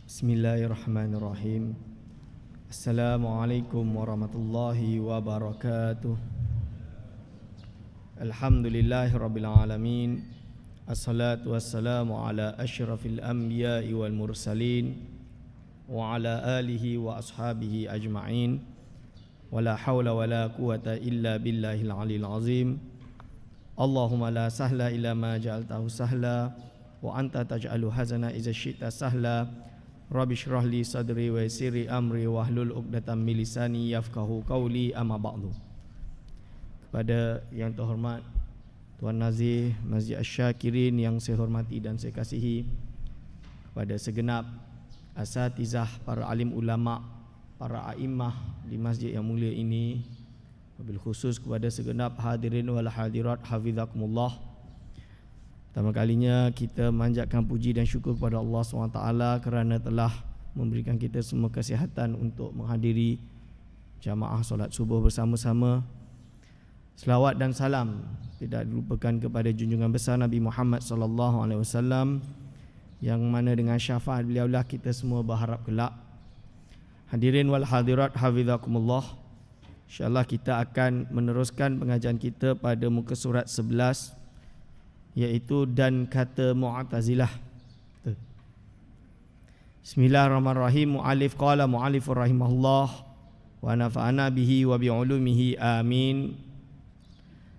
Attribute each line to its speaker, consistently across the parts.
Speaker 1: Bismillahirrahmanirrahim. Assalamualaikum warahmatullahi wabarakatuh. Alhamdulillahirabbil alamin. Assalatu wassalamu ala asyrafil anbiya'i wal mursalin wa ala alihi wa ashabihi ajma'in. Wala hawla wala quwata illa billahil aliyil azim. Allahumma la sahla illa ma ja'altahu sahla wa anta taj'alu hazana idza syi'ta sahla. Rabbi shrah li sadri wa yassir amri wahlul 'uqdatam min lisani yafqahu qawli, amma ba'du. Kepada yang terhormat Tuan Nazir Masjid Asy-Syakirin yang saya hormati dan saya kasihi, kepada segenap asatizah, para alim ulama, para a'immah di masjid yang mulia ini, wabil khusus kepada segenap hadirin wal hadirat hafizakumullah. Pertama kalinya kita manjatkan puji dan syukur kepada Allah SWT kerana telah memberikan kita semua kesihatan untuk menghadiri jamaah solat subuh bersama-sama. Selawat dan salam tidak dilupakan kepada junjungan besar Nabi Muhammad SAW, yang mana dengan syafaat beliaulah kita semua berharap kelak. Hadirin wal hadirat hafizakumullah, InsyaAllah kita akan meneruskan pengajian kita pada muka surat 11, iaitu dan kata Mu'tazilah. Bismillahirrahmanirrahim. Mu'allifur rahimahullah wa nafa'ana bihi wa bi'ulumihi amin.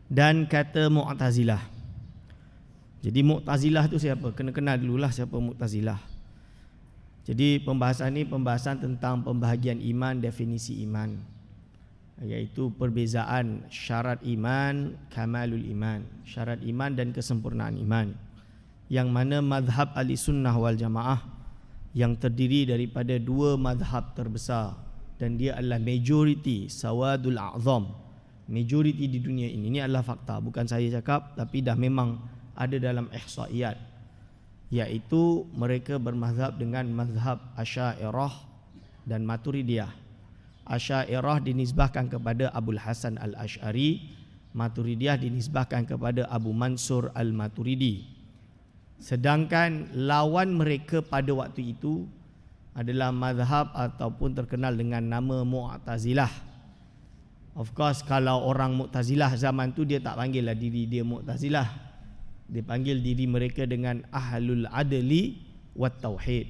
Speaker 1: Dan kata Mu'tazilah. Jadi Mu'tazilah tu siapa? Kena kenal dululah siapa Mu'tazilah. Jadi pembahasan ni pembahasan tentang pembahagian iman, definisi iman, iaitu perbezaan syarat iman, kamalul iman, syarat iman dan kesempurnaan iman, yang mana mazhab Ahlussunnah wal Jamaah yang terdiri daripada dua mazhab terbesar, dan dia adalah majoriti, sawadul a'zam, majoriti di dunia ini. Ini adalah fakta, bukan saya cakap, tapi dah memang ada dalam ihsaiyat, iaitu mereka bermazhab dengan mazhab Asy'ariyah dan Maturidiyah. Asy'ariyah dinisbahkan kepada Abul Hasan Al-Asy'ari, Maturidiyah dinisbahkan kepada Abu Mansur Al-Maturidi. Sedangkan lawan mereka pada waktu itu adalah mazhab ataupun terkenal dengan nama Mu'tazilah. Of course, kalau orang Mu'tazilah zaman tu dia tak panggil lah diri dia Mu'tazilah. Dia panggil diri mereka dengan Ahlul Adli wat Tauhid.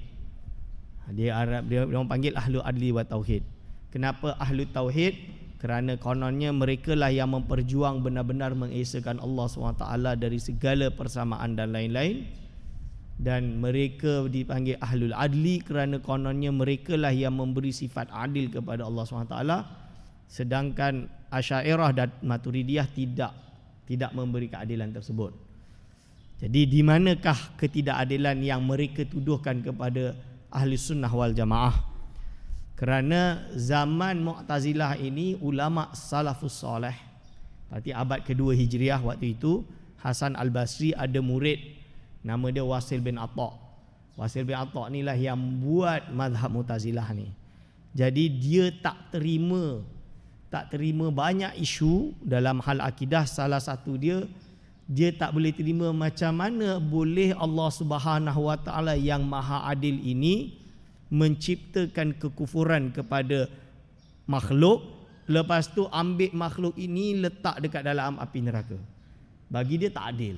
Speaker 1: Dia orang panggil Ahlul Adli wat Tauhid. Kenapa Ahlu Tauhid? Kerana kononnya mereka lah yang memperjuang benar-benar mengesakan Allah SWT dari segala persamaan dan lain-lain. Dan mereka dipanggil Ahlul Adli kerana kononnya mereka lah yang memberi sifat adil kepada Allah SWT. Sedangkan Asy'ariyah dan Maturidiyah tidak memberi keadilan tersebut. Jadi di manakah ketidakadilan yang mereka tuduhkan kepada Ahlussunnah wal Jamaah? Kerana zaman Mu'tazilah ini ulama salafus soleh, berarti abad kedua Hijriah waktu itu, Hasan Al-Basri ada murid nama dia Wasil bin Atha. Wasil bin Atha ni lah yang buat mazhab Mu'tazilah ni. Jadi dia tak terima banyak isu dalam hal akidah. Salah satu dia tak boleh terima macam mana boleh Allah Subhanahu Wa Taala yang Maha Adil ini menciptakan kekufuran kepada makhluk, lepas tu ambil makhluk ini letak dekat dalam api neraka. Bagi dia tak adil.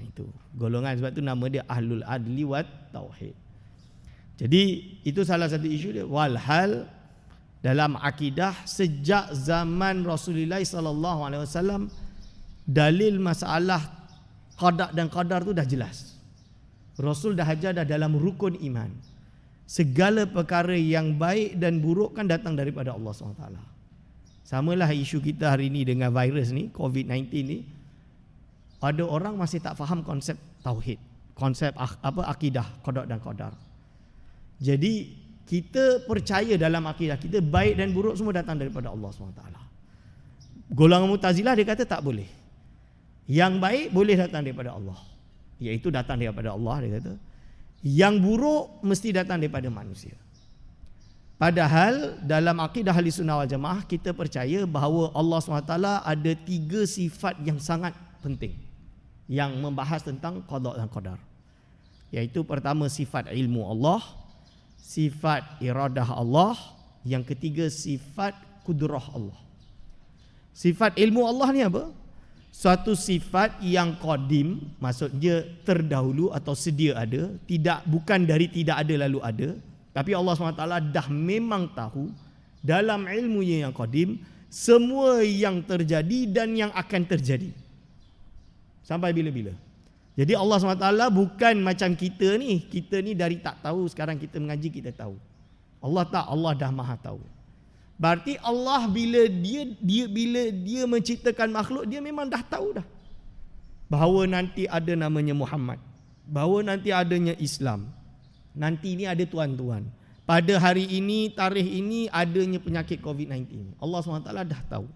Speaker 1: Itu golongan, sebab tu nama dia Ahlul Adli wat Tauhid. Jadi itu salah satu isu dia. Walhal dalam akidah sejak zaman Rasulullah SAW, dalil masalah qada dan qadar tu dah jelas. Rasul dah ajar dah dalam rukun iman. Segala perkara yang baik dan buruk kan datang daripada Allah SWT. Samalah isu kita hari ni dengan virus ni, COVID-19 ni. Ada orang masih tak faham konsep tauhid, konsep akidah, qada dan qadar. Jadi kita percaya dalam akidah kita baik dan buruk semua datang daripada Allah SWT. Golongan Mu'tazilah dia kata tak boleh. Yang baik boleh datang daripada Allah, iaitu datang daripada Allah, dia kata. Yang buruk mesti datang daripada manusia. Padahal dalam akidah Ahlussunnah wal Jamaah kita percaya bahawa Allah SWT ada 3 sifat yang sangat penting yang membahas tentang qada dan qadar. Iaitu pertama sifat ilmu Allah, sifat iradah Allah. Yang ketiga sifat kudrah Allah. Sifat ilmu Allah ni apa? Suatu sifat yang qadim, maksudnya terdahulu atau sedia ada, bukan dari tidak ada lalu ada, tapi Allah SWT dah memang tahu dalam ilmunya yang qadim semua yang terjadi dan yang akan terjadi sampai bila-bila. Jadi Allah SWT bukan macam kita ni dari tak tahu sekarang kita mengaji kita tahu. Allah tak, Allah dah maha tahu. Berarti Allah bila dia menciptakan makhluk, dia memang dah tahu dah bahawa nanti ada namanya Muhammad, bahawa nanti adanya Islam, nanti ni ada tuan-tuan, pada hari ini, tarikh ini adanya penyakit COVID-19. Allah SWT dah tahu.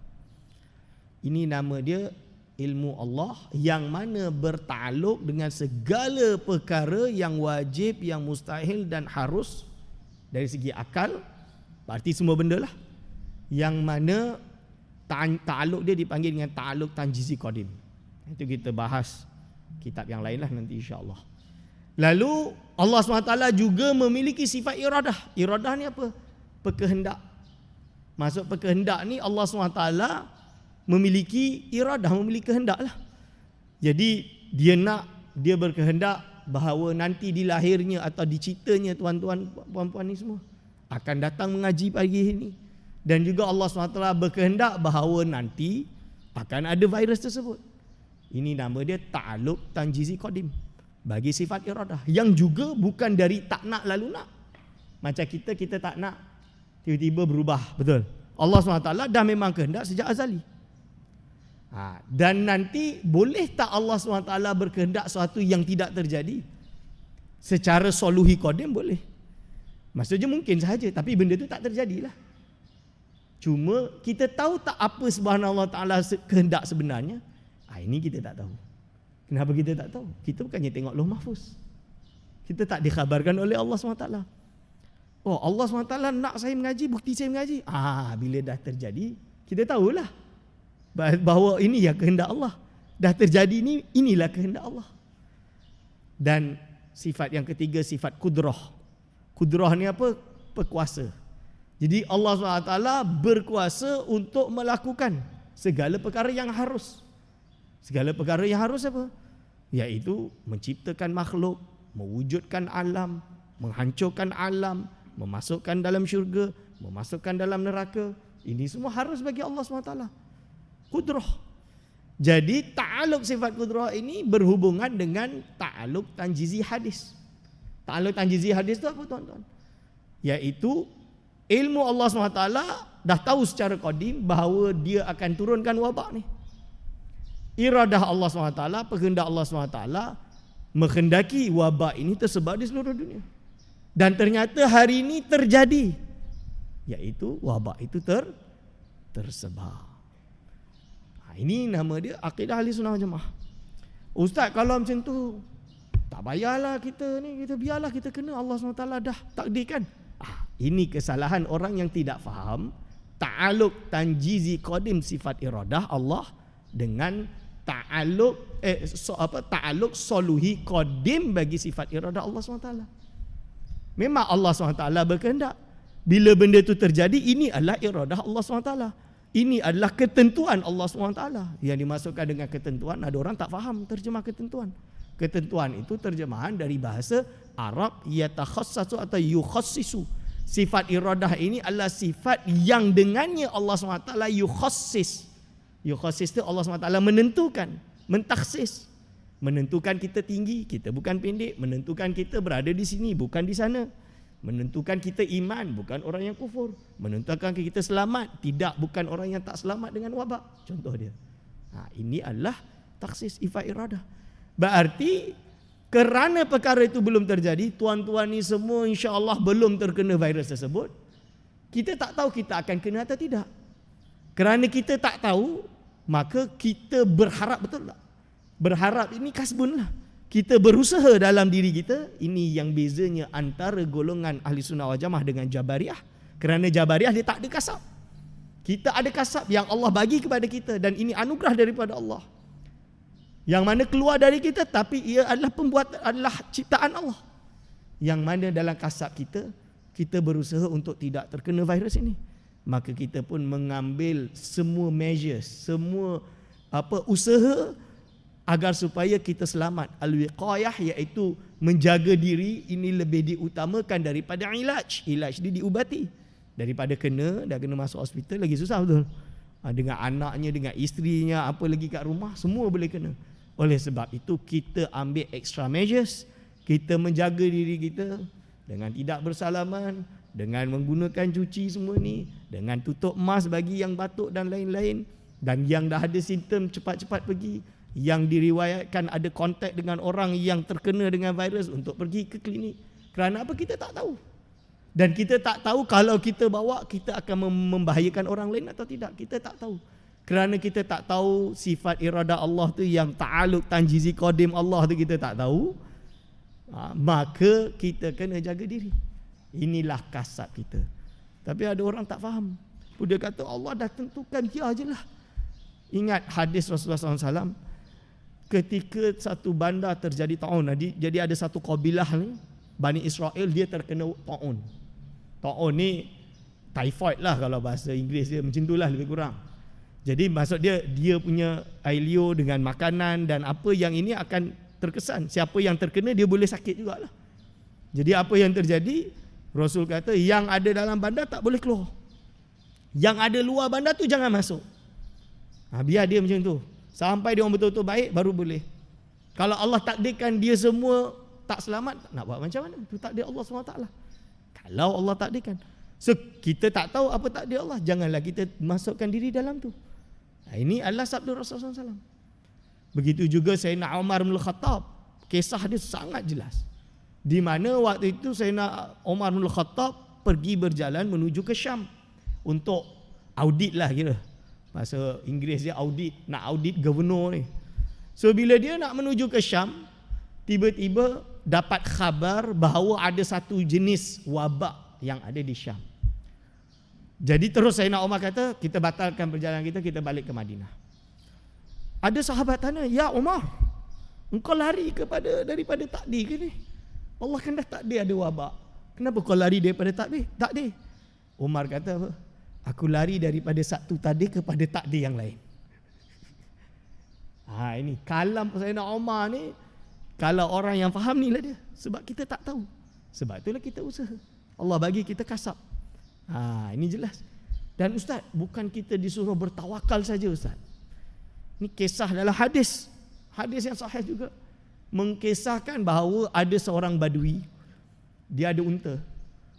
Speaker 1: Ini nama dia ilmu Allah yang mana bertakluk dengan segala perkara yang wajib, yang mustahil dan harus dari segi akal. Berarti semua benda lah. Yang mana ta'aluk dia dipanggil dengan ta'aluk tanjizi qadim. Itu kita bahas kitab yang lain lah nanti insya-Allah. Lalu Allah SWT juga memiliki sifat iradah. Iradah ni apa? Berkehendak. Maksud berkehendak ni Allah SWT memiliki iradah, memiliki kehendak lah. Jadi dia berkehendak bahawa nanti dilahirnya atau diciptanya tuan-tuan puan-puan ni semua akan datang mengaji pagi ini. Dan juga Allah SWT berkehendak bahawa nanti akan ada virus tersebut. Ini nama dia ta'aluk tanjizi qadim bagi sifat iradah, yang juga bukan dari tak nak lalu nak. Macam kita tak nak tiba-tiba berubah, betul? Allah SWT dah memang kehendak sejak azali. Dan nanti boleh tak Allah SWT berkehendak sesuatu yang tidak terjadi? Secara soluhi qadim boleh. Maksudnya mungkin sahaja, tapi benda tu tak terjadilah. Cuma kita tahu tak apa subhanallah ta'ala kehendak sebenarnya? Ini kita tak tahu. Kenapa kita tak tahu? Kita bukannya tengok Lauh Mahfuz. Kita tak dikhabarkan oleh Allah SWT. Oh, Allah SWT nak saya mengaji, bukti saya mengaji. Bila dah terjadi, kita tahulah bahawa ini ya kehendak Allah. Dah terjadi ni, inilah kehendak Allah. Dan sifat yang ketiga, sifat kudrah. Kudrah ni apa? Berkuasa. Jadi Allah SWT berkuasa untuk melakukan segala perkara yang harus. Segala perkara yang harus apa? Iaitu menciptakan makhluk, mewujudkan alam, menghancurkan alam, memasukkan dalam syurga, memasukkan dalam neraka. Ini semua harus bagi Allah SWT. Kudrah. Jadi ta'aluk sifat kudrah ini berhubungan dengan ta'aluk tanjizi hadis. Ta'aluk tanjizi hadis itu apa tuan-tuan? Iaitu ilmu Allah SWT dah tahu secara qadim bahawa dia akan turunkan wabak ni. Iradah Allah SWT, kehendak Allah SWT menghendaki wabak ini tersebar di seluruh dunia. Dan ternyata hari ini terjadi, iaitu wabak itu tersebar. Ini nama dia akidah ahli sunnah jemaah. Ustaz, kalau macam tu tak payahlah kita biarlah kita kena, Allah SWT dah takdirkan. Ini kesalahan orang yang tidak faham ta'aluk tanjizi qadim sifat iradah Allah dengan ta'aluk soluhi qadim bagi sifat iradah Allah SWT. Memang Allah SWT berkehendak. Bila benda itu terjadi, ini adalah iradah Allah SWT. Ini adalah ketentuan Allah SWT. Yang dimasukkan dengan ketentuan, ada orang tak faham terjemah ketentuan. Ketentuan itu terjemahan dari bahasa Arab yatakhassasu atau yukhassisu. Sifat iradah ini adalah sifat yang dengannya Allah SWT yukhassis. Yukhassis itu Allah SWT menentukan, mentaksis. Menentukan kita tinggi, kita bukan pendek. Menentukan kita berada di sini, bukan di sana. Menentukan kita iman, bukan orang yang kufur. Menentukan kita selamat, bukan orang yang tak selamat dengan wabak. Contoh dia. Ini adalah taksis sifat iradah. Berarti kerana perkara itu belum terjadi, tuan-tuan ni semua insya-Allah belum terkena virus tersebut. Kita tak tahu kita akan kena atau tidak. Kerana kita tak tahu, maka kita berharap, betul tak? Berharap ini kasbun lah. Kita berusaha dalam diri kita. Ini yang bezanya antara golongan ahli sunnah wal jamaah dengan Jabariyah. Kerana Jabariyah dia tak ada kasab. Kita ada kasab yang Allah bagi kepada kita, dan ini anugerah daripada Allah. Yang mana keluar dari kita, tapi ia adalah adalah ciptaan Allah. Yang mana dalam kasab kita, kita berusaha untuk tidak terkena virus ini. Maka kita pun mengambil semua measures, semua usaha agar supaya kita selamat. Al-wiqayah, iaitu menjaga diri, ini lebih diutamakan daripada ilaj. Ilaj dia diubati. Daripada dah kena masuk hospital, lagi susah betul. Dengan anaknya, dengan isterinya, apa lagi kat rumah, semua boleh kena. Oleh sebab itu kita ambil extra measures. Kita menjaga diri kita dengan tidak bersalaman, dengan menggunakan cuci semua ni, dengan tutup mask bagi yang batuk dan lain-lain, dan yang dah ada simptom cepat-cepat pergi, yang diriwayatkan ada kontak dengan orang yang terkena dengan virus untuk pergi ke klinik. Kerana apa? Kita tak tahu. Dan kita tak tahu kalau kita bawa, kita akan membahayakan orang lain atau tidak. Kita tak tahu. Kerana kita tak tahu sifat irada Allah tu, yang ta'aluk tanjizi qadim Allah tu kita tak tahu. Maka kita kena jaga diri. Inilah kasab kita. Tapi ada orang tak faham. Dia kata Allah dah tentukan, dia je lah. Ingat hadis Rasulullah SAW, ketika satu bandar terjadi ta'un. Jadi ada satu kabilah ni, Bani Israel, dia terkena ta'un. Ta'un ni typhoid lah kalau bahasa Inggeris dia, macam tu lah lebih kurang. Jadi maksud dia punya air liur dengan makanan dan apa yang ini akan terkesan. Siapa yang terkena dia boleh sakit jugalah. Jadi apa yang terjadi? Rasul kata yang ada dalam bandar tak boleh keluar. Yang ada luar bandar tu jangan masuk. Biar dia macam tu. Sampai dia orang betul-betul baik baru boleh. Kalau Allah takdirkan dia semua tak selamat, nak buat macam mana? Itu takdir Allah SWT. Kalau Allah takdirkan. So kita tak tahu apa takdir Allah, janganlah kita masukkan diri dalam tu. Ini adalah sabda Rasulullah SAW. Begitu juga Sayyidina Umar bin Khattab, kisah dia sangat jelas. Di mana waktu itu Sayyidina Umar bin Khattab pergi berjalan menuju ke Syam untuk audit lah kira. Bahasa Inggeris dia audit, nak audit gubernur ni. So bila dia nak menuju ke Syam, tiba-tiba dapat khabar bahawa ada satu jenis wabak yang ada di Syam. Jadi terus Sayyidina Umar kata, kita batalkan perjalanan kita balik ke Madinah. Ada sahabat tanya, ya Umar, engkau lari daripada takdir ke ni? Allah kan dah takdir ada wabak. Kenapa kau lari daripada takdir? Umar kata apa? Aku lari daripada satu takdir kepada takdir yang lain. Ini kalam Sayyidina Umar ni, kalau orang yang faham ni lah dia. Sebab kita tak tahu. Sebab itulah kita usaha. Allah bagi kita kasab. Ini jelas. Dan Ustaz, bukan kita disuruh bertawakal saja Ustaz. Ini kisah dalam hadis. Hadis yang sahih juga. Mengkisahkan bahawa ada seorang badui. Dia ada unta.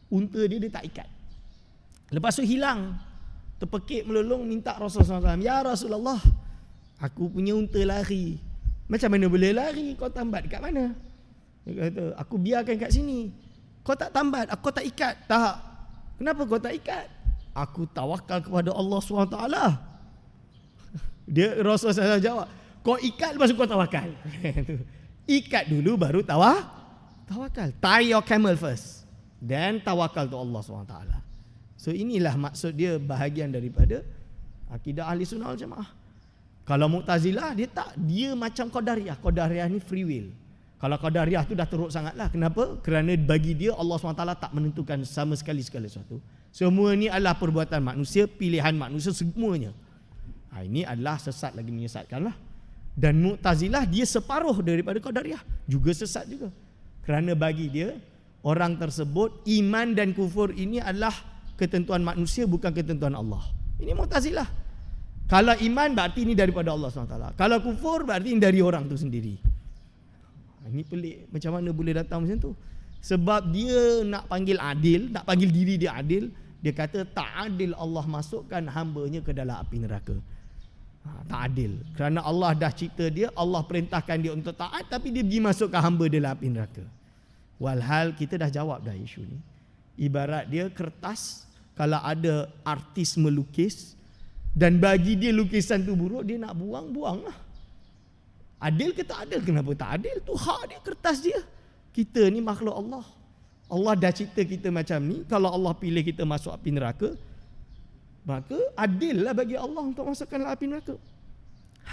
Speaker 1: Unta dia tak ikat. Lepas tu hilang. Terpekik melolong minta Rasulullah SAW. Ya Rasulullah, aku punya unta lari. Macam mana boleh lari? Kau tambat kat mana? Dia kata, aku biarkan kat sini. Kau tak tambat, aku tak ikat. Tak. Kenapa kau tak ikat? Aku tawakal kepada Allah SWT. Dia Rasulullah SAW jawab, kau ikat lepas tu kau tawakal. Ikat dulu baru tawakal. Tie your camel first, then tawakal to Allah SWT. So inilah maksud dia, bahagian daripada akidah ahli sunnah wal jamaah. Kalau Mu'tazilah dia macam Qadariyah. Qadariyah ni free will. Kalau Qadariyah tu dah teruk sangatlah. Kenapa? Kerana bagi dia Allah SWT tak menentukan sama sekali segala sesuatu. Semua ni adalah perbuatan manusia, pilihan manusia semuanya. Ini adalah sesat lagi menyesatkan lah. Dan Mu'tazilah dia separuh daripada Qadariyah, juga sesat juga. Kerana bagi dia, orang tersebut iman dan kufur ini adalah ketentuan manusia, bukan ketentuan Allah. Ini Mu'tazilah. Kalau iman berarti ini daripada Allah SWT. Kalau kufur berarti ini dari orang tu sendiri. Ini pelik, macam mana boleh datang macam tu? Sebab dia nak panggil adil, nak panggil diri dia adil. Dia kata tak adil Allah masukkan hamba-Nya ke dalam api neraka. Tak adil. Kerana Allah dah cipta dia, Allah perintahkan dia untuk taat, tapi dia pergi masukkan hamba dalam api neraka. Walhal kita dah jawab dah isu ni. Ibarat dia kertas, kalau ada artis melukis dan bagi dia lukisan tu buruk, dia nak buang lah. Adil ke tak adil? Kenapa tak adil? Tu hak dia, kertas dia. Kita ni makhluk Allah. Allah dah cipta kita macam ni. Kalau Allah pilih kita masuk api neraka, maka adil lah bagi Allah untuk masukkan api neraka.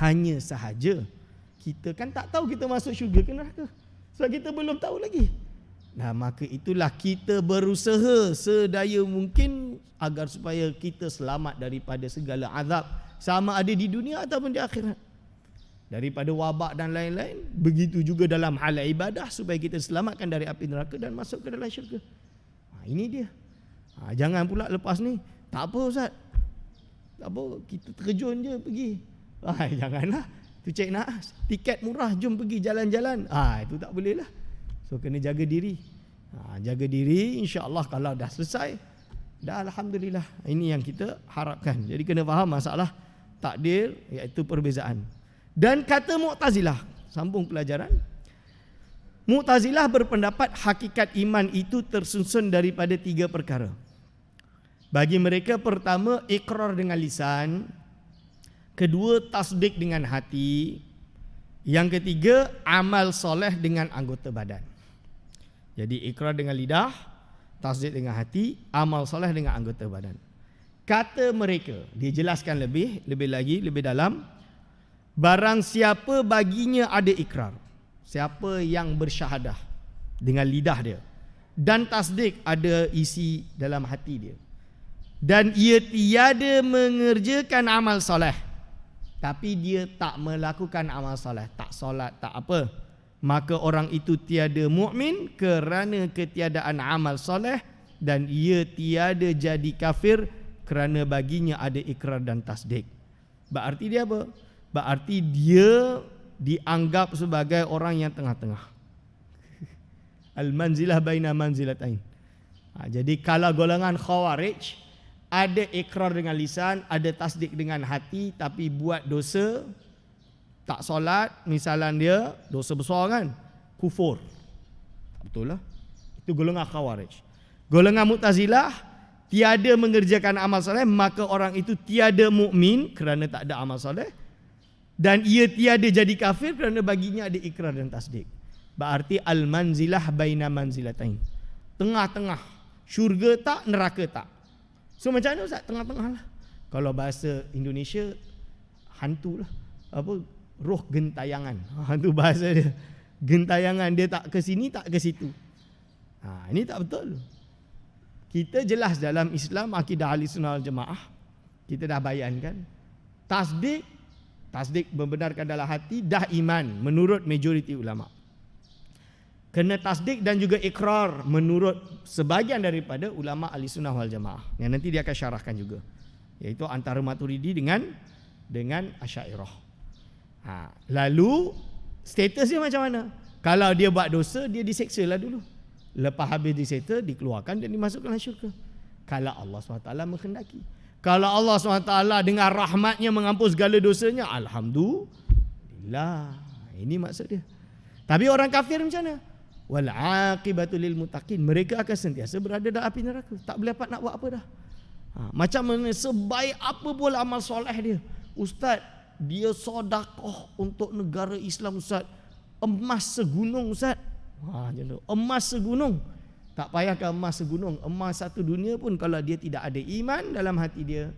Speaker 1: Hanya sahaja kita kan tak tahu kita masuk syurga ke neraka. Sebab kita belum tahu lagi. Nah, maka itulah kita berusaha sedaya mungkin agar supaya kita selamat daripada segala azab, sama ada di dunia ataupun di akhirat, daripada wabak dan lain-lain. Begitu juga dalam hal ibadah, supaya kita selamatkan dari api neraka dan masuk ke dalam syurga. Ini dia. Jangan pula lepas ni, tak apa Ustaz, tak apa, kita terjun je pergi. Janganlah. Tu cek naas, tiket murah, jom pergi jalan-jalan. Itu tak boleh lah. So kena jaga diri. Jaga diri, insya-Allah kalau dah selesai, dah alhamdulillah. Ini yang kita harapkan. Jadi kena faham masalah takdir, iaitu perbezaan. Dan kata Mu'tazilah, sambung pelajaran. Mu'tazilah berpendapat hakikat iman itu tersusun daripada 3 perkara. Bagi mereka, pertama ikrar dengan lisan, kedua tasdik dengan hati, yang ketiga amal soleh dengan anggota badan. Jadi ikrar dengan lidah, tasdik dengan hati, amal soleh dengan anggota badan. Kata mereka, dia jelaskan lebih lagi, lebih dalam. Barang siapa baginya ada ikrar, siapa yang bersyahadah dengan lidah dia, dan tasdik ada isi dalam hati dia, dan ia tiada mengerjakan amal soleh, tapi dia tak melakukan amal soleh, tak solat, tak apa, maka orang itu tiada mukmin kerana ketiadaan amal soleh, dan ia tiada jadi kafir kerana baginya ada ikrar dan tasdik. Berarti dia apa? Berarti dia dianggap sebagai orang yang tengah-tengah. Al-manzilah baina manzilatain. Jadi kalau golongan Khawarij, ada ikrar dengan lisan, ada tasdik dengan hati, tapi buat dosa, tak solat, misalnya dia dosa besar kan, kufur. Betul lah. Itu golongan Khawarij. Golongan Mu'tazilah, tiada mengerjakan amal soleh, maka orang itu tiada mukmin kerana tak ada amal soleh, dan ia tiada jadi kafir kerana baginya ada ikrar dan tasdik. Berarti al-manzilah baina manzilatain. Tengah-tengah. Syurga tak, neraka tak. So macam mana Ustaz? Tengah-tengah lah. Kalau bahasa Indonesia, hantu lah. Apa? Roh gentayangan. Hantu bahasa dia. Gentayangan, dia tak ke sini, tak ke situ. Ini tak betul. Kita jelas dalam Islam, akidah Ahlussunnah wal Jamaah, kita dah bayankan. Tasdik membenarkan dalam hati, dah iman menurut majoriti ulama. Kena tasdik dan juga ikrar menurut sebahagian daripada ulama Ahlussunnah wal Jamaah, yang nanti dia akan syarahkan juga, iaitu antara Maturidi dengan Asy'ariyah. Lalu status dia macam mana? Kalau dia buat dosa, dia diseksa lah dulu. Lepas habis diseksa, dikeluarkan dan dimasukkan dalam syurga, kalau Allah SWT menghendaki. Kalau Allah SWT dengan rahmatnya mengampun segala dosanya, alhamdulillah. Ini maksud dia. Tapi orang kafir macam mana? Wal aqibatu lil muttaqin. Mereka akan sentiasa berada dalam api neraka. Tak boleh dapat nak buat apa dah. Macam mana sebaik apa pun amal soleh dia. Ustaz, dia sedekah untuk negara Islam Ustaz. Emas segunung Ustaz. Macam tu. Emas segunung. Tak payahkan emas segunung. Emas satu dunia pun kalau dia tidak ada iman dalam hati dia,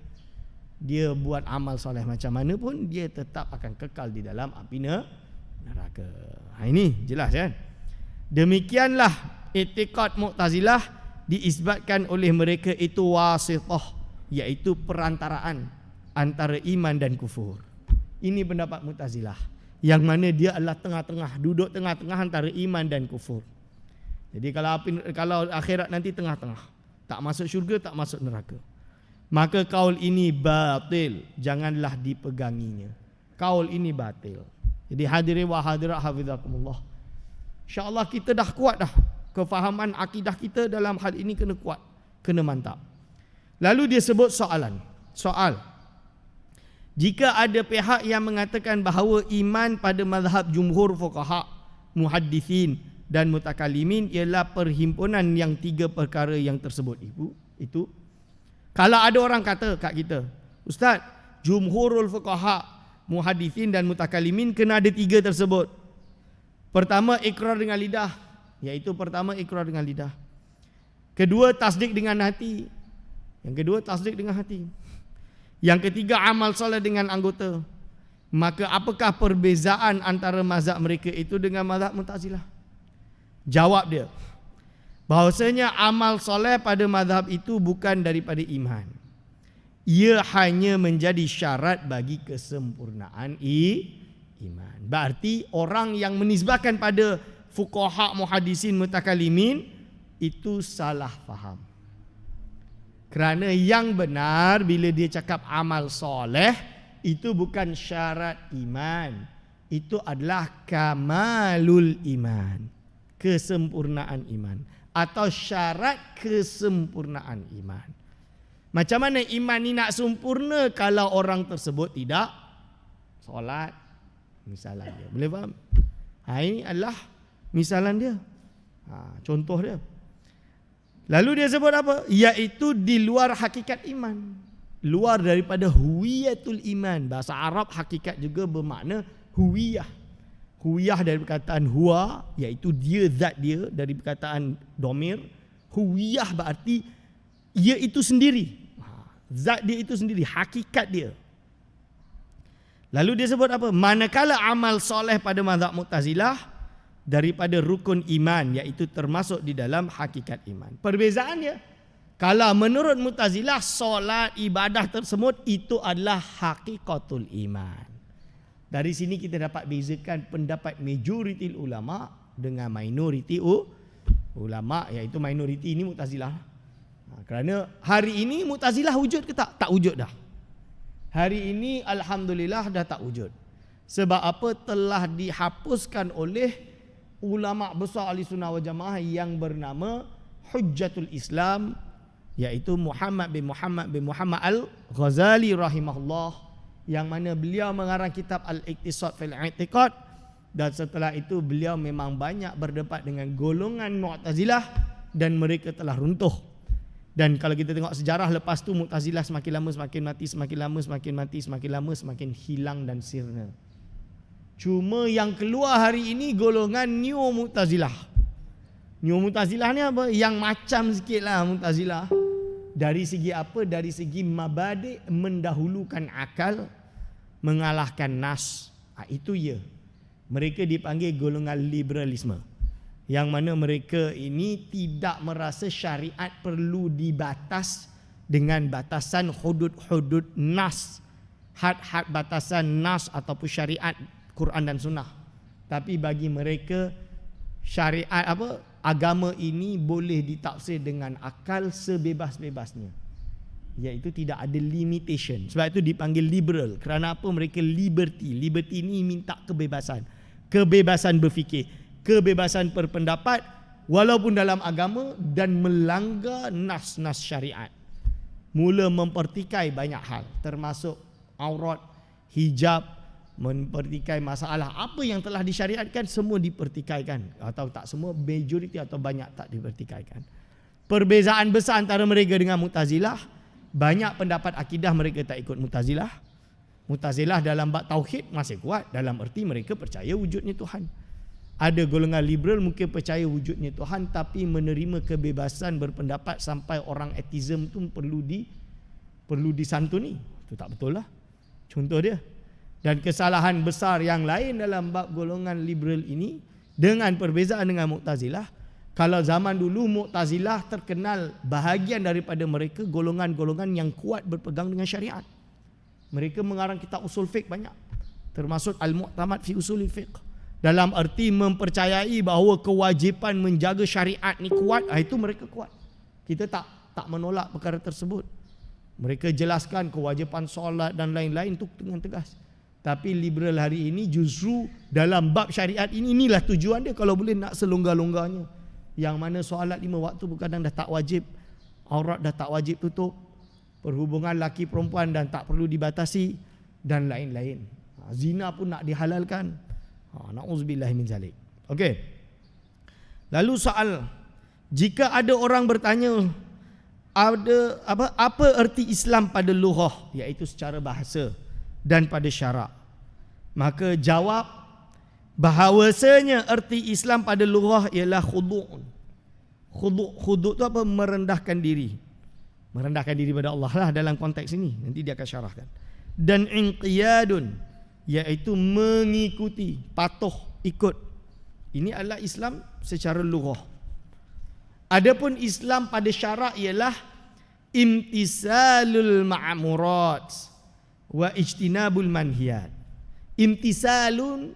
Speaker 1: dia buat amal soleh macam mana pun, dia tetap akan kekal di dalam api neraka. Ini jelas kan? Demikianlah i'tiqad Mu'tazilah diisbatkan oleh mereka itu wasithah, iaitu perantaraan antara iman dan kufur. Ini pendapat Mu'tazilah, yang mana dia adalah tengah-tengah, duduk tengah-tengah antara iman dan kufur. Jadi kalau akhirat nanti tengah-tengah, tak masuk syurga, tak masuk neraka. Maka kaul ini batil, janganlah dipeganginya. Kaul ini batil. Jadi hadirin wa hadirat hafizakumullah, InsyaAllah kita dah kuat dah. Kefahaman akidah kita dalam hal ini kena kuat, kena mantap. Lalu dia sebut soalan. Soal. Jika ada pihak yang mengatakan bahawa iman pada mazhab jumhur fuqaha, muhaddithin dan mutakalimin ialah perhimpunan yang 3 perkara yang tersebut itu. Kalau ada orang kata kat kita, Ustaz, jumhurul fuqaha, muhaddithin dan mutakalimin kena ada 3 tersebut. Pertama, ikrar dengan lidah, iaitu pertama ikrar dengan lidah. Kedua, tasdik dengan hati. Yang kedua, tasdik dengan hati. Yang ketiga, amal soleh dengan anggota. Maka apakah perbezaan antara mazhab mereka itu dengan mazhab Mu'tazilah? Jawab dia, bahwasanya amal soleh pada mazhab itu bukan daripada iman. Ia hanya menjadi syarat bagi kesempurnaan iman. Berarti orang yang menisbahkan pada fuqaha, muhaddisin, mutakalimin itu salah faham. Kerana yang benar bila dia cakap amal soleh itu bukan syarat iman. Itu adalah kamalul iman, kesempurnaan iman, atau syarat kesempurnaan iman. Macam mana iman ni nak sempurna kalau orang tersebut tidak solat? Misalan dia. Boleh faham? Ini adalah misalan dia. Contoh dia. Lalu dia sebut apa? Iaitu di luar hakikat iman. Luar daripada huwiyatul iman. Bahasa Arab hakikat juga bermakna huwiyah. Huwiyah dari perkataan huwa, iaitu dia, zat dia, dari perkataan domir. Huwiyah berarti ia itu sendiri. Zat dia itu sendiri, hakikat dia. Lalu dia sebut apa? Manakala amal soleh pada mazhab Mu'tazilah daripada rukun iman, iaitu termasuk di dalam hakikat iman. Perbezaannya, kalau menurut Mu'tazilah solat, ibadah tersebut itu adalah hakikatul iman. Dari sini kita dapat bezakan pendapat majoriti ulama dengan minoriti ulama, iaitu minoriti ini Mu'tazilah. Kerana hari ini Mu'tazilah wujud ke tak? Tak wujud dah. Hari ini alhamdulillah dah tak wujud. Sebab apa? Telah dihapuskan oleh ulama besar Ahli Sunnah wal Jamaah yang bernama Hujjatul Islam, iaitu Muhammad bin Muhammad Al-Ghazali rahimahullah, yang mana beliau mengarang kitab Al-Iqtisad fil I'tiqad, dan setelah itu beliau memang banyak berdebat dengan golongan Mu'tazilah dan mereka telah runtuh. Dan kalau kita tengok sejarah lepas tu, Mu'tazilah semakin lama semakin mati, semakin lama semakin mati, semakin lama semakin hilang dan sirna. Cuma yang keluar hari ini golongan New Mu'tazilah. New Mu'tazilah ni apa? Yang macam sikit lah Mu'tazilah. Dari segi apa? Dari segi mabadi' mendahulukan akal, mengalahkan nas. Itu ya. Mereka dipanggil golongan liberalisme. Yang mana mereka ini tidak merasa syariat perlu dibatas dengan batasan hudud-hudud nas, had-had batasan nas ataupun syariat Quran dan Sunnah. Tapi bagi mereka syariat agama ini boleh ditafsir dengan akal sebebas-bebasnya, iaitu tidak ada limitation. Sebab itu dipanggil liberal. Kerana apa? Mereka liberty. Liberty ini minta kebebasan. Kebebasan berfikir, kebebasan berpendapat walaupun dalam agama, dan melanggar nas-nas syariat. Mula mempertikai banyak hal, termasuk aurat, hijab, mempertikai masalah apa yang telah disyariatkan, semua dipertikaikan. Atau tak semua, majoriti atau banyak tak dipertikaikan. Perbezaan besar antara mereka dengan Mu'tazilah, banyak pendapat akidah mereka tak ikut Mu'tazilah. Mu'tazilah dalam bab tauhid masih kuat, dalam erti mereka percaya wujudnya Tuhan. Ada golongan liberal mungkin percaya wujudnya Tuhan, tapi menerima kebebasan berpendapat sampai orang atheism tu perlu disantuni. Itu tak betul lah. Contoh dia. Dan kesalahan besar yang lain dalam bab golongan liberal ini, dengan perbezaan dengan Mu'tazilah. Kalau zaman dulu Mu'tazilah terkenal bahagian daripada mereka golongan-golongan yang kuat berpegang dengan syariat. Mereka mengarang kitab usul fiqh banyak, termasuk Al-Mu'tamad fi Usulil Fiqh. Dalam arti mempercayai bahawa kewajipan menjaga syariat ni kuat, itu mereka kuat. Kita tak menolak perkara tersebut. Mereka jelaskan kewajipan solat dan lain-lain tu dengan tegas. Tapi liberal hari ini justru dalam bab syariat inilah tujuan dia, kalau boleh nak selonggar-longgarnya. Yang mana solat 5 waktu kadang dah tak wajib, aurat dah tak wajib tutup, perhubungan laki perempuan dan tak perlu dibatasi, dan lain-lain. Zina pun nak dihalalkan. Na'udzubillah min zalik. Okey. Lalu soal, jika ada orang bertanya apa erti Islam pada lughah, iaitu secara bahasa, dan pada syarak, maka jawab bahawasanya erti Islam pada lughah ialah khudu'. Khudu' tu apa? Merendahkan diri. Merendahkan diri pada Allah lah dalam konteks ini. Nanti dia akan syarahkan. Dan inqiyadun, iaitu mengikuti, patuh, ikut. Ini adalah Islam secara lughah. Adapun Islam pada syarak ialah imtisalul ma'murat wa ijtinabul manhiyat. Imtisalu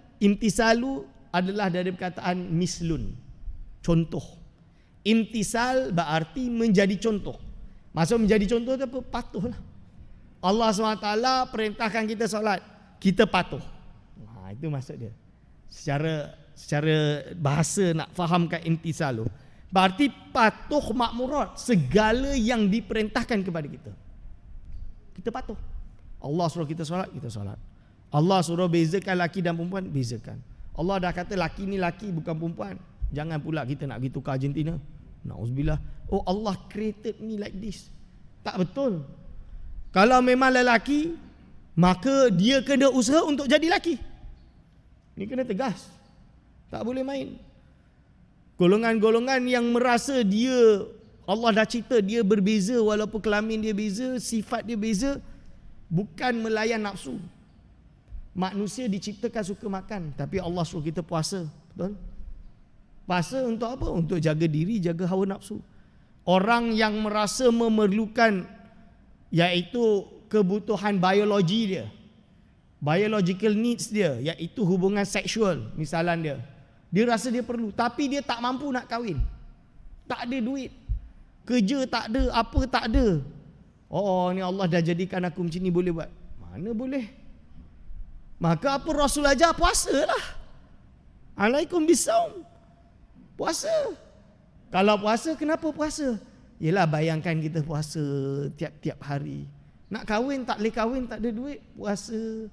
Speaker 1: adalah dari perkataan mislun, contoh. Imtisal berarti menjadi contoh. Maksud menjadi contoh itu apa? Patuhlah. Allah SWT perintahkan kita solat, kita patuh. Itu maksud dia. Secara bahasa nak fahamkan imtisalu, berarti patuh makmurat, segala yang diperintahkan kepada kita. Kita patuh. Allah suruh kita solat, kita solat. Allah suruh bezakan laki dan perempuan, bezakan. Allah dah kata laki ni laki bukan perempuan. Jangan pula kita nak pergi tukar Argentina. Na'udzubillah. Oh, Allah created me like this. Tak betul. Kalau memang lelaki, maka dia kena usaha untuk jadi laki. Ini kena tegas. Tak boleh main. Golongan-golongan yang merasa dia, Allah dah cerita dia berbeza walaupun kelamin dia beza, sifat dia beza, bukan melayan nafsu. Manusia diciptakan suka makan, tapi Allah suruh kita puasa. Betul? Puasa untuk apa? Untuk jaga diri, jaga hawa nafsu. Orang yang merasa memerlukan, iaitu kebutuhan biologi dia, biological needs dia, iaitu hubungan seksual misalnya dia rasa dia perlu, tapi dia tak mampu nak kahwin, tak ada duit, kerja tak ada, apa tak ada. Oh, ni Allah dah jadikan aku macam ni, boleh buat? Mana boleh? Maka apa Rasul ajar? Puasalah. Alaikum bisaum. Puasa. Kalau puasa, kenapa puasa? Yelah, bayangkan kita puasa tiap-tiap hari. Nak kahwin tak boleh kahwin, tak ada duit, puasa.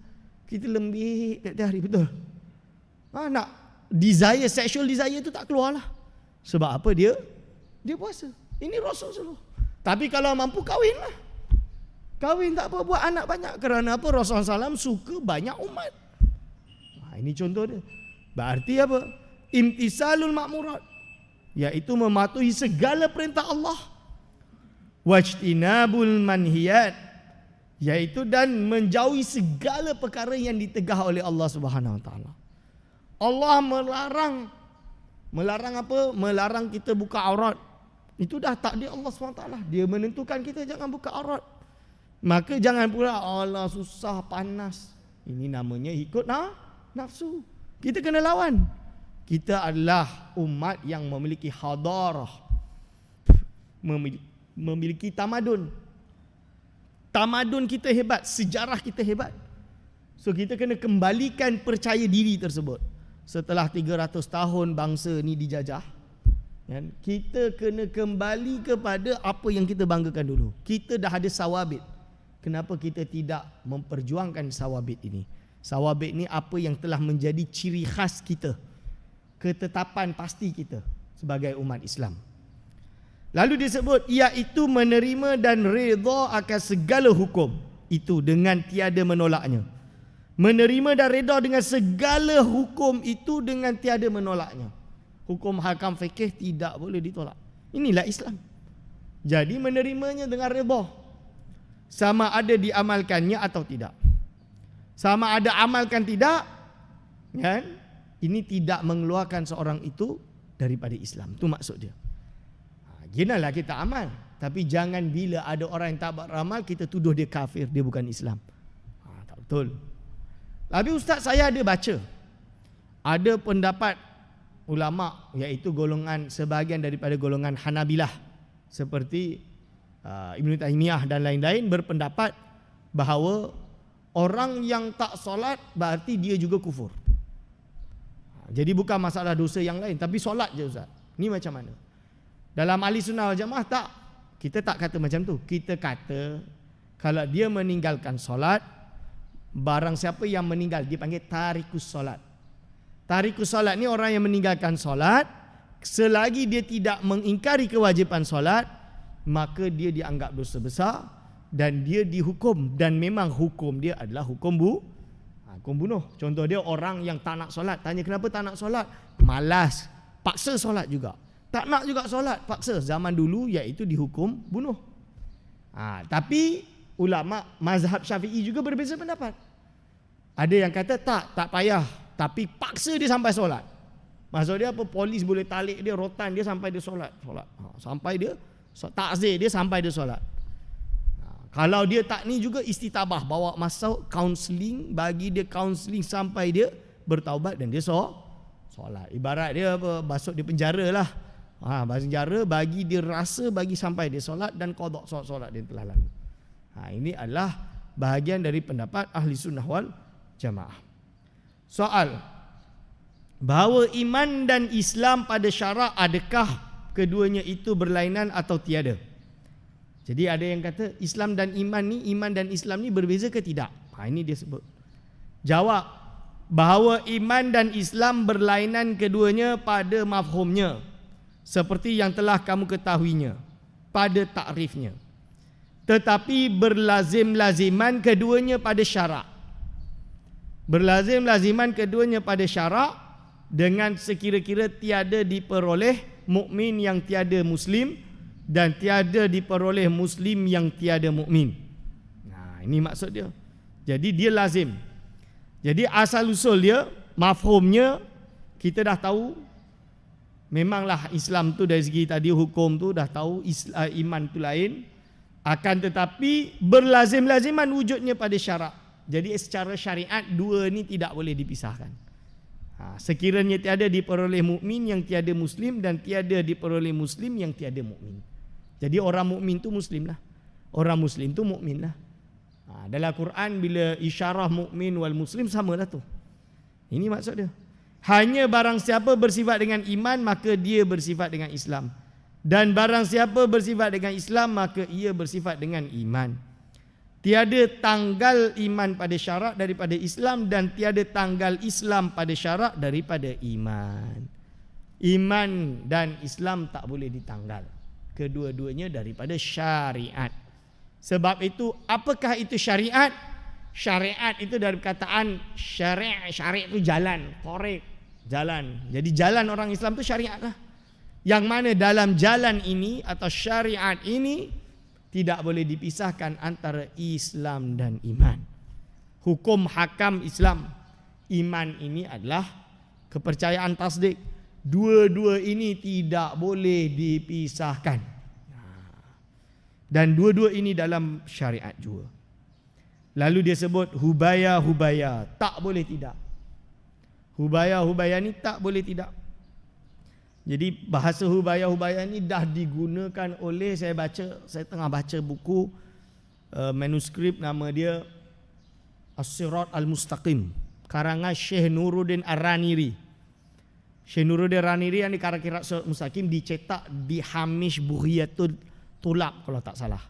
Speaker 1: Kita lembik tiap-tiap hari, betul? Nak desire, sexual desire tu tak keluar lah. Sebab apa dia? Dia puasa. Ini Rasul suruh. Tapi kalau mampu, kahwin lah. Kahwin tak apa, buat anak banyak. Kerana apa? Rasulullah SAW suka banyak umat. Ini contoh dia. Berarti apa? Imtisalul ma'murat, iaitu mematuhi segala perintah Allah. Wajtinabul manhiyat, iaitu dan menjauhi segala perkara yang ditegah oleh Allah Subhanahu Wa Taala. Allah melarang apa? Melarang kita buka aurat. Itu dah takdir Allah SWT. Dia menentukan kita jangan buka aurat. Maka jangan pula Allah susah, panas. Ini namanya ikut nafsu. Kita kena lawan. Kita adalah umat yang memiliki hadarah, memiliki tamadun. Tamadun kita hebat, sejarah kita hebat. So kita kena kembalikan percaya diri tersebut. Setelah 300 tahun bangsa ni dijajah, kan, kita kena kembali kepada apa yang kita banggakan dulu. Kita dah ada sawabit. Kenapa kita tidak memperjuangkan sawabit ini? Sawabit ini apa yang telah menjadi ciri khas kita, ketetapan pasti kita sebagai umat Islam. Lalu disebut iaitu menerima dan redha akan segala hukum itu dengan tiada menolaknya. Menerima dan redha dengan segala hukum itu dengan tiada menolaknya. Hukum hakam fikih tidak boleh ditolak. Inilah Islam. Jadi menerimanya dengan redha, sama ada diamalkannya atau tidak. Sama ada amalkan tidak, kan? Ini tidak mengeluarkan seorang itu daripada Islam. Itu maksud dia. Ginalah kita amal, tapi jangan bila ada orang yang tak beramal kita tuduh dia kafir, dia bukan Islam. Tak betul. Tapi ustaz, saya ada baca, ada pendapat ulama, iaitu golongan, sebahagian daripada golongan Hanabilah seperti Ibn Taymiyah dan lain-lain berpendapat bahawa orang yang tak solat berarti dia juga kufur. Jadi bukan masalah dosa yang lain, tapi solat je ustaz. Ni macam mana? Dalam ahli sunnah wal jamaah tak. Kita tak kata macam tu. Kita kata kalau dia meninggalkan solat, barang siapa yang meninggal dia panggil tarikus solat. Tarikus solat ni orang yang meninggalkan solat, selagi dia tidak mengingkari kewajipan solat, maka dia dianggap dosa besar dan dia dihukum, dan memang hukum dia adalah hukum bunuh. Contoh dia orang yang tak nak solat, tanya kenapa tak nak solat? Malas, paksa solat juga. Tak nak juga solat, paksa. Zaman dulu iaitu dihukum bunuh. Tapi ulama mazhab Syafi'i juga berbeza pendapat. Ada yang kata tak payah, tapi paksa dia sampai solat. Maksud dia apa? Polis boleh tarik dia, rotan dia sampai dia solat. Sampai dia takzir dia sampai dia solat. Kalau dia tak ni juga istitabah, bawa masuk counselling, bagi dia counselling sampai dia bertaubat dan dia solat. Ibarat dia apa? Masuk di penjara lah. Penjara bagi dia rasa, bagi sampai dia solat dan qada solat dia telah lalu. Ini adalah bahagian dari pendapat ahli sunnah wal jamaah. Soal, bahawa iman dan Islam pada syarak, adakah keduanya itu berlainan atau tiada? Jadi ada yang kata Islam dan iman ni, iman dan Islam ni berbeza ke tidak? Ini dia sebut. Jawab, bahawa iman dan Islam berlainan keduanya pada mafhumnya, seperti yang telah kamu ketahuinya, pada takrifnya. Tetapi berlazim-laziman keduanya pada syarak. Berlazim-laziman keduanya pada syarak dengan sekira-kira tiada diperoleh mukmin yang tiada muslim, dan tiada diperoleh muslim yang tiada mukmin. Ini maksud dia. Jadi dia lazim. Jadi asal usul dia, mafhumnya kita dah tahu. Memanglah Islam tu dari segi tadi hukum tu dah tahu, iman tu lain. Akan tetapi berlazim-laziman wujudnya pada syarak. Jadi secara syariat dua ni tidak boleh dipisahkan. Sekiranya tiada diperoleh mukmin yang tiada muslim, dan tiada diperoleh muslim yang tiada mukmin. Jadi orang mukmin tu muslim lah, orang muslim tu mukmin lah. Dalam Quran bila isyarah mukmin wal muslim samalah tu. Ini maksud dia. Hanya barang siapa bersifat dengan iman, maka dia bersifat dengan Islam. Dan barang siapa bersifat dengan Islam, maka ia bersifat dengan iman. Tiada tanggal iman pada syarak daripada Islam, dan tiada tanggal Islam pada syarak daripada iman. Iman dan Islam tak boleh ditanggal. Kedua-duanya daripada syariat. Sebab itu, apakah itu syariat? Syariat itu dari perkataan syari'. Syari' itu jalan, korek, jalan. Jadi jalan orang Islam itu syariat lah. Yang mana dalam jalan ini atau syariat ini tidak boleh dipisahkan antara Islam dan iman. Hukum hakam Islam, iman ini adalah kepercayaan tasdik. Dua-dua ini tidak boleh dipisahkan. Dan dua-dua ini dalam syariat juga. Lalu dia sebut hubaya-hubaya, tak boleh tidak. Hubaya-hubaya ni tak boleh tidak. Jadi bahasa hubaya-hubaya ni dah digunakan oleh, saya tengah baca buku manuskrip, nama dia As-Sirat Al-Mustaqim, karangan Syekh Nuruddin Ar-Raniri. Syekh Nuruddin Ar-Raniri yang dikarang Sirat Mustaqim dicetak di Hamish Bughiyatul Tulab kalau tak salah.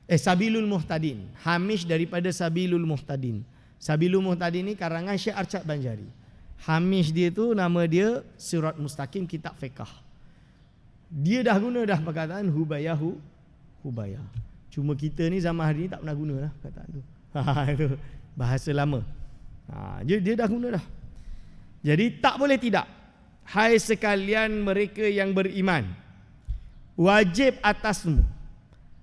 Speaker 1: Sabilul Muhtadin, hamish daripada Sabilul Muhtadin. Sabilul Muhtadin ni karangan Syekh Arsyad Banjari. Hamish dia tu nama dia Sirat Mustaqim, kitab fiqh. Dia dah guna dah perkataan hubaya. Cuma kita ni zaman hari ni tak pernah guna lah perkataan tu. Itu bahasa lama. Dia dah guna dah. Jadi tak boleh tidak. Hai sekalian mereka yang beriman, wajib atasmu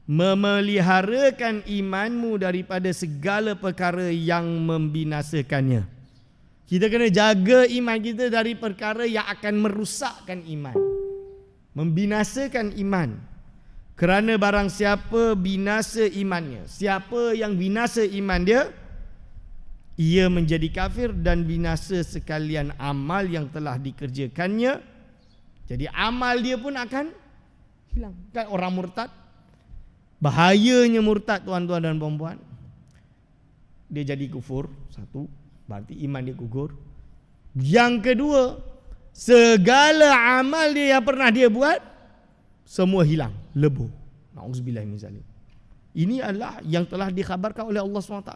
Speaker 1: memeliharakan imanmu daripada segala perkara yang membinasakannya. Kita kena jaga iman kita dari perkara yang akan merusakkan iman, membinasakan iman. Kerana barang siapa binasa imannya, siapa yang binasa iman dia, ia menjadi kafir dan binasa sekalian amal yang telah dikerjakannya. Jadi amal dia pun akan hilang. Kan orang murtad, bahayanya murtad tuan-tuan dan puan-puan. Dia jadi kufur, satu, berarti iman dia gugur. Yang kedua, segala amal dia yang pernah dia buat semua hilang, lebur. Na'udzubillah min zalik. Ini adalah yang telah dikhabarkan oleh Allah SWT.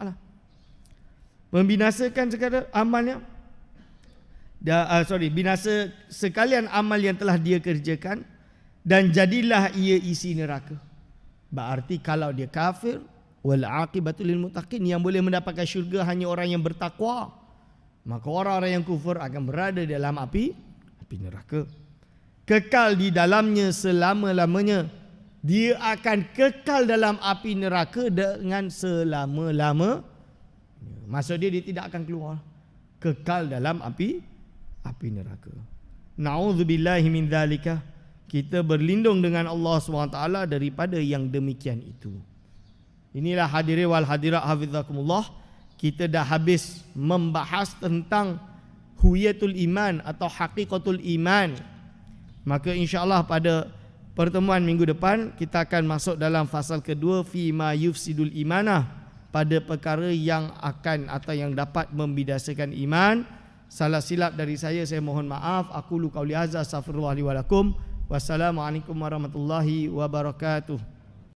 Speaker 1: Membinasakan segala amalnya. Binasa sekalian amal yang telah dia kerjakan, dan jadilah ia isi neraka. Berarti kalau dia kafir, wal aqibatu lil muttaqin, yang boleh mendapatkan syurga hanya orang yang bertakwa. Maka orang-orang yang kufur akan berada dalam api neraka, kekal di dalamnya selama-lamanya. Dia akan kekal dalam api neraka dengan selama-lama. Maksud dia tidak akan keluar, kekal dalam api neraka. Na'udzubillahi min dzalika. Kita berlindung dengan Allah SWT daripada yang demikian itu. Inilah hadirin wal hadirat hafizakumullah. Kita dah habis membahas tentang huwiyatul iman atau haqiqatul iman. Maka insya-Allah pada pertemuan minggu depan kita akan masuk dalam fasal kedua fi ma yufsidul imanah, pada perkara yang akan atau yang dapat membinasakan iman. Salah silap dari saya mohon maaf. Aku qauli hadza astaghfirullah li wa lakum. Wassalamualaikum warahmatullahi wabarakatuh.